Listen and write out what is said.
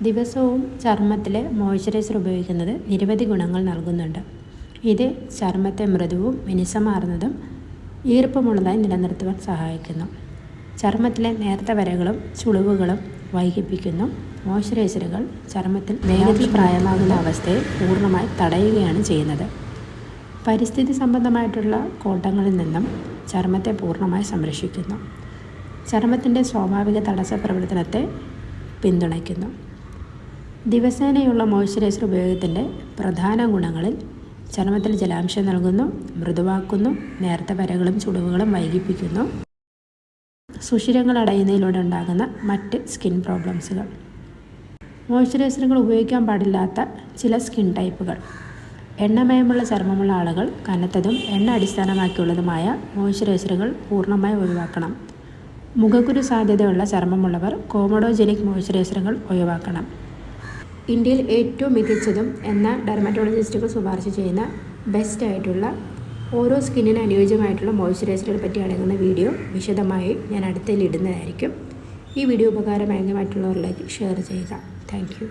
ദിവസവും ചർമ്മത്തിൽ മോയ്സ്ചറൈസർ ഉപയോഗിക്കുന്നത് നിരവധി ഗുണങ്ങൾ നൽകുന്നുണ്ട്. ഇത് ചർമ്മത്തെ മൃദുവും മിനുസമാർന്നതും ഈർപ്പമുള്ളതായി നിലനിർത്തുവാൻ സഹായിക്കുന്നു. ചർമ്മത്തിലെ നേർത്ത വരകളും ചുളിവുകളും വൈകിപ്പിക്കുന്നു. മോയ്സ്ചറൈസറുകൾ ചർമ്മത്തിൽ വേഗത്തിൽ പ്രായമാകുന്ന അവസ്ഥയെ പൂർണ്ണമായി തടയുകയാണ് ചെയ്യുന്നത്. പരിസ്ഥിതി സംബന്ധമായിട്ടുള്ള കോട്ടങ്ങളിൽ നിന്നും ചർമ്മത്തെ പൂർണ്ണമായി സംരക്ഷിക്കുന്നു. ചർമ്മത്തിൻ്റെ സ്വാഭാവിക തടസ്സ പ്രവർത്തനത്തെ പിന്തുണയ്ക്കുന്നു. ദിവസേനയുള്ള മോയ്സ്ചറൈസർ ഉപയോഗത്തിൻ്റെ പ്രധാന ഗുണങ്ങളിൽ ചർമ്മത്തിൽ ജലാംശം നൽകുന്നു, മൃദുവാക്കുന്നു, നേർത്ത വരകളും ചുളിവുകളും വൈകിപ്പിക്കുന്നു, സുഷിരങ്ങൾ അടയുന്നതിലൂടെ ഉണ്ടാകുന്ന മറ്റ് സ്കിൻ പ്രോബ്ലംസുകൾ. മോയ്സ്ചറൈസറുകൾ ഉപയോഗിക്കാൻ പാടില്ലാത്ത ചില സ്കിൻ ടൈപ്പുകൾ. എണ്ണമയമുള്ള ചർമ്മമുള്ള ആളുകൾ കനത്തതും എണ്ണ അടിസ്ഥാനമാക്കിയുള്ളതുമായ മോയ്സ്ചറൈസറുകൾ പൂർണ്ണമായി ഒഴിവാക്കണം. മുഖക്കുരു സാധ്യതയുള്ള ചർമ്മമുള്ളവർ കോമഡോജനിക് മോയ്സ്ചറൈസറുകൾ ഒഴിവാക്കണം. ഇന്ത്യയിൽ ഏറ്റവും മികച്ചതും എന്ന ഡെർമറ്റോളജിസ്റ്റുകൾ ശുപാർശ ചെയ്യുന്ന ബെസ്റ്റ് ആയിട്ടുള്ള ഓരോ സ്കിന്നിന് അനുയോജ്യമായിട്ടുള്ള മോയ്സ്ചറൈസറുകളെ പറ്റി അടങ്ങുന്ന വീഡിയോ വിശദമായി ഞാൻ അടുത്തതിൽ ഇടുന്നതായിരിക്കും. ഈ വീഡിയോ ഉപകാരമായി മറ്റുള്ളവരിലേക്ക് ഷെയർ ചെയ്യുക. Thank you.